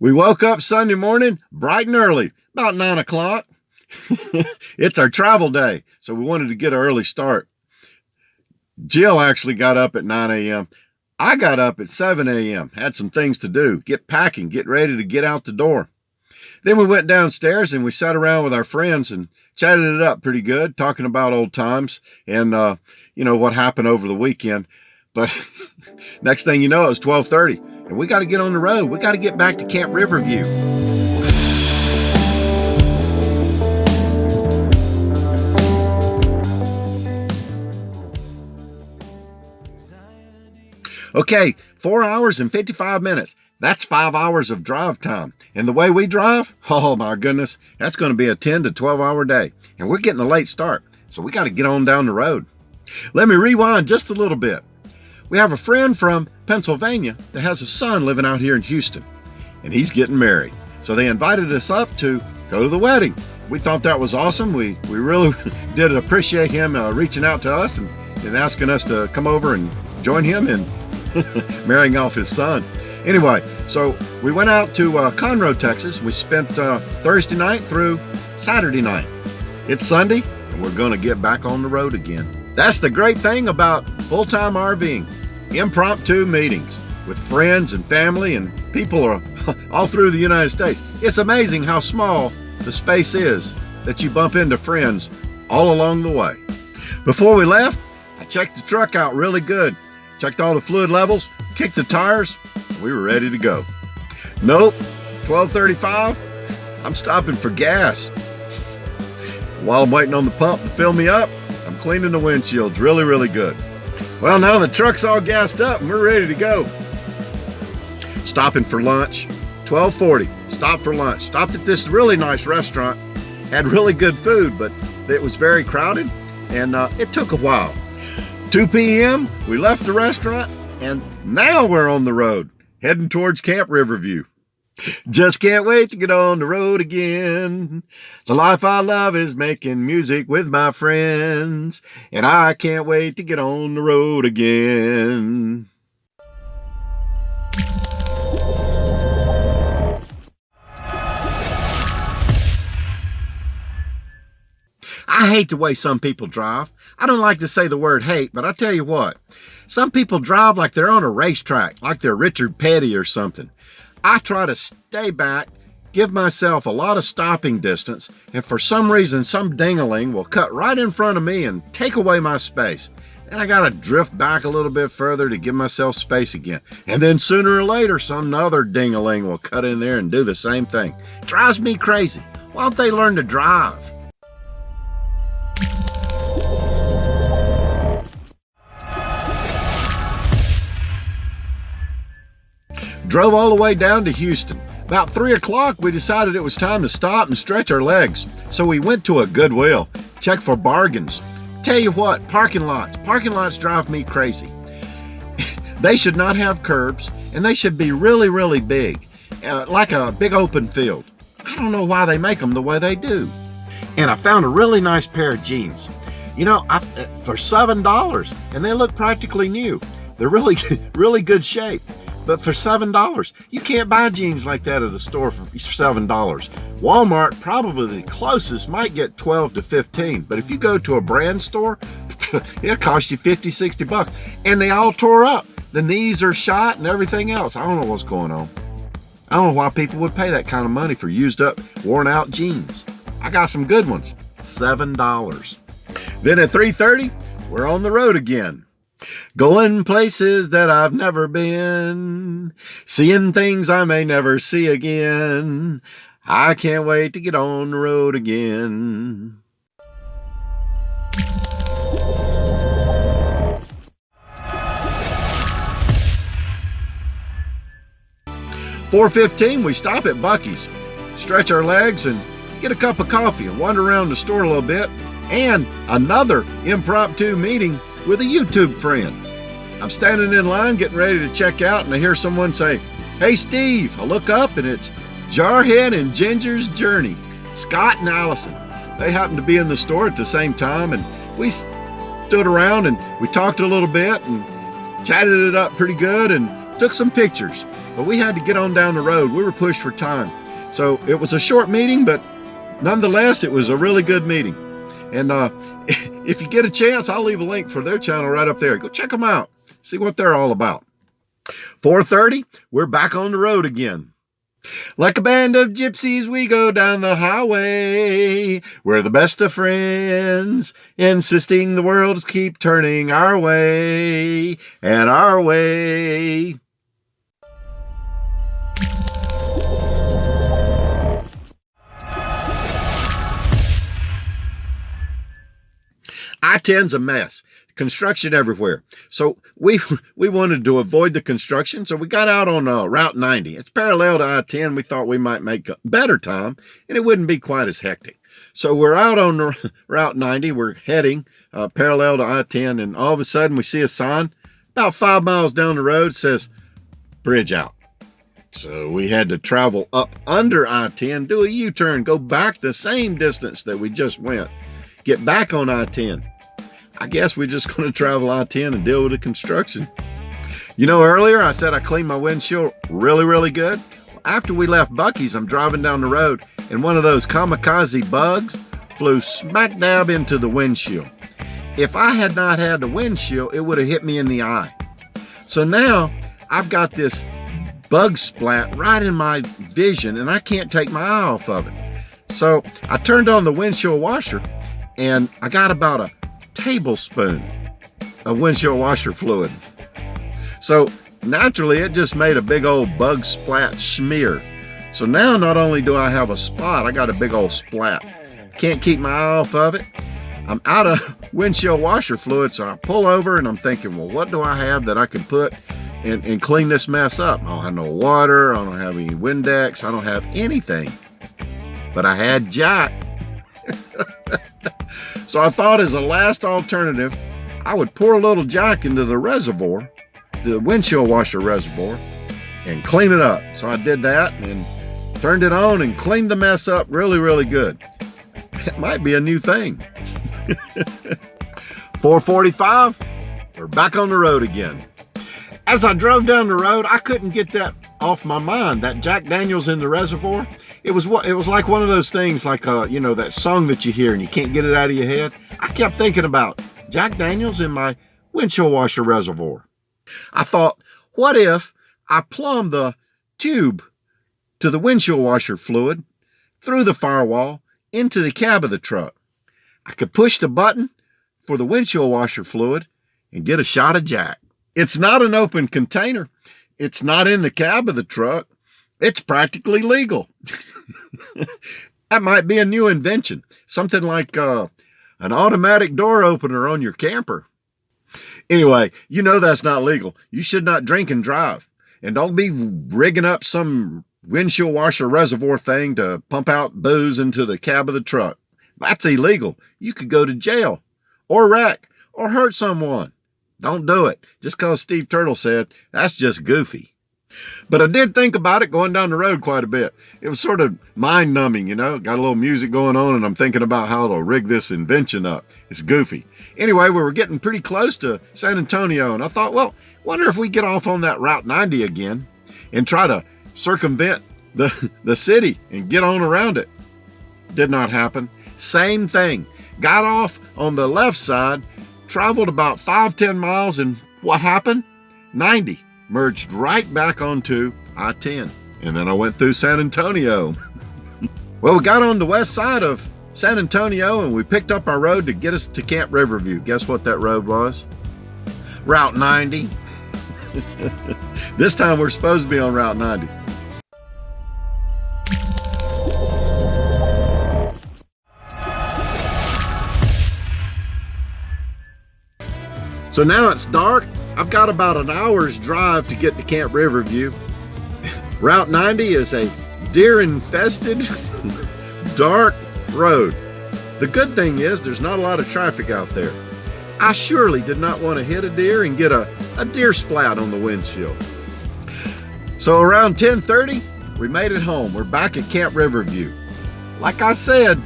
We woke up Sunday morning bright and early, about 9 o'clock. It's our travel day, so we wanted to get an early start. Jill actually got up at 9 a.m. I got up at 7 a.m., had some things to do, get packing, get ready to get out the door. Then we went downstairs and we sat around with our friends and chatted it up pretty good, talking about old times and, what happened over the weekend. But next thing you know, it was 12:30 and we got to get on the road. We got to get back to Camp Riverview. Okay, 4 hours and 55 minutes. That's 5 hours of drive time. And the way we drive, oh my goodness, that's going to be a 10 to 12 hour day. And we're getting a late start, so we got to get on down the road. Let me rewind just a little bit. We have a friend from Pennsylvania that has a son living out here in Houston, and he's getting married. So they invited us up to go to the wedding. We thought that was awesome. We really did appreciate him reaching out to us and asking us to come over and join him in marrying off his son. Anyway, so we went out to Conroe, Texas. We spent Thursday night through Saturday night. It's Sunday, and we're going to get back on the road again. That's the great thing about full-time RVing. Impromptu meetings with friends and family and people are all through the United States. It's amazing how small the space is that you bump into friends all along the way. Before we left, I checked the truck out really good. Checked all the fluid levels, kicked the tires, and we were ready to go. Nope, 12:35, I'm stopping for gas. While I'm waiting on the pump to fill me up, I'm cleaning the windshields really, really good. Well, now the truck's all gassed up and we're ready to go. Stopping for lunch, 12:40, stopped for lunch. Stopped at this really nice restaurant, had really good food, but it was very crowded and it took a while. 2 p.m., we left the restaurant, and now we're on the road, heading towards Camp Riverview. Just can't wait to get on the road again. The life I love is making music with my friends, and I can't wait to get on the road again. I hate the way some people drive. I don't like to say the word hate, but I tell you what, some people drive like they're on a racetrack, like they're Richard Petty or something. I try to stay back, give myself a lot of stopping distance, and for some reason, some ding-a-ling will cut right in front of me and take away my space. Then I gotta drift back a little bit further to give myself space again. And then sooner or later, some other ding-a-ling will cut in there and do the same thing. Drives me crazy. Why don't they learn to drive? Drove all the way down to Houston. About 3 o'clock, we decided it was time to stop and stretch our legs. So we went to a Goodwill, checked for bargains. Tell you what, parking lots drive me crazy. They should not have curbs, and they should be really, really big, like a big open field. I don't know why they make them the way they do. And I found a really nice pair of jeans. For $7, and they look practically new. They're really, really good shape. But for $7, you can't buy jeans like that at a store for $7. Walmart, probably the closest, might get 12 to 15. But if you go to a brand store, it'll cost you 50, 60 bucks. And they all tore up. The knees are shot and everything else. I don't know what's going on. I don't know why people would pay that kind of money for used up, worn out jeans. I got some good ones. $7. Then at 3:30, we're on the road again. Going places that I've never been, seeing things I may never see again. I can't wait to get on the road again. $4:15, we stop at Buc-ee's, stretch our legs and get a cup of coffee and wander around the store a little bit. And another impromptu meeting with a YouTube friend. I'm standing in line getting ready to check out and I hear someone say, "Hey Steve." I look up and it's Jarhead and Ginger's Journey, Scott and Allison. They happened to be in the store at the same time and we stood around and we talked a little bit and chatted it up pretty good and took some pictures. but we had to get on down the road. We were pushed for time. So it was a short meeting, but nonetheless, it was a really good meeting. And if you get a chance, I'll leave a link for their channel right up there. Go check them out. See what they're all about. 4:30, we're back on the road again. Like a band of gypsies, we go down the highway. We're the best of friends, insisting the world keep turning our way and our way. I-10's a mess. Construction everywhere. So we wanted to avoid the construction, so we got out on Route 90. It's parallel to I-10. We thought we might make a better time, and it wouldn't be quite as hectic. So we're out on Route 90. We're heading parallel to I-10, and all of a sudden we see a sign about 5 miles down the road. It says, bridge out. So we had to travel up under I-10, do a U-turn, go back the same distance that we just went, get back on I-10. I guess we're just going to travel I-10 and deal with the construction. You know, earlier I said I cleaned my windshield really, really good. After we left Buc-ee's, I'm driving down the road, and one of those kamikaze bugs flew smack dab into the windshield. If I had not had the windshield, it would have hit me in the eye. So now I've got this bug splat right in my vision, and I can't take my eye off of it. So I turned on the windshield washer, and I got about a tablespoon of windshield washer fluid. So naturally, it just made a big old bug splat smear. So now not only do I have a spot, I got a big old splat. Can't keep my eye off of it. I'm out of windshield washer fluid, so I pull over and I'm thinking, well, what do I have that I can put and clean this mess up? I don't have no water, I don't have any Windex, I don't have anything. But I had Jack. So I thought, as a last alternative, I would pour a little Jack into the reservoir, the windshield washer reservoir, and clean it up. So I did that and turned it on and cleaned the mess up really, really good. It might be a new thing. 4:45, we're back on the road again. As I drove down the road, I couldn't get that off my mind, that Jack Daniels in the reservoir. It was like one of those things, like you know, that song that you hear and you can't get it out of your head. I kept thinking about Jack Daniels in my windshield washer reservoir. I thought, what if I plumbed the tube to the windshield washer fluid through the firewall into the cab of the truck? I could push the button for the windshield washer fluid and get a shot of Jack. It's not an open container. It's not in the cab of the truck. It's practically legal. That might be a new invention. Something like an automatic door opener on your camper. Anyway, you know that's not legal. You should not drink and drive. And don't be rigging up some windshield washer reservoir thing to pump out booze into the cab of the truck. That's illegal. You could go to jail or wreck or hurt someone. Don't do it. Just because Steve Turtle said, that's just goofy. But I did think about it going down the road quite a bit. It was sort of mind-numbing, you know. Got a little music going on, and I'm thinking about how to rig this invention up. It's goofy. Anyway, we were getting pretty close to San Antonio, and I thought, well, wonder if we get off on that Route 90 again and try to circumvent the city and get on around it. Did not happen. Same thing. Got off on the left side, traveled about 5-10 miles, and what happened? 90. Merged right back onto I-10. And then I went through San Antonio. Well, we got on the west side of San Antonio and we picked up our road to get us to Camp Riverview. Guess what that road was? Route 90. This time we're supposed to be on Route 90. So now it's dark. I've got about an hour's drive to get to Camp Riverview. Route 90 is a deer-infested, dark road. The good thing is there's not a lot of traffic out there. I surely did not want to hit a deer and get a deer splat on the windshield. So around 10:30, we made it home. We're back at Camp Riverview. Like I said,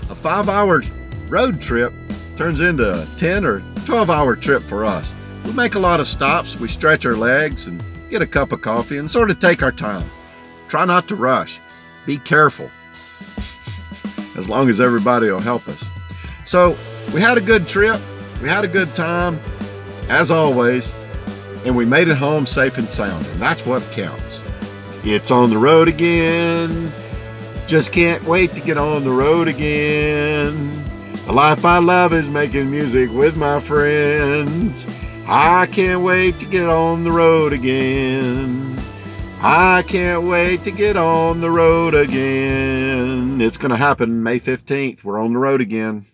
a 5-hour road trip turns into a 10 or 12-hour trip for us. We make a lot of stops, we stretch our legs, and get a cup of coffee, and sort of take our time. Try not to rush. Be careful. As long as everybody will help us. So we had a good trip. We had a good time, as always, and we made it home safe and sound, and that's what counts. It's on the road again. Just can't wait to get on the road again. The life I love is making music with my friends. I can't wait to get on the road again. I can't wait to get on the road again. It's going to happen May 15th. We're on the road again.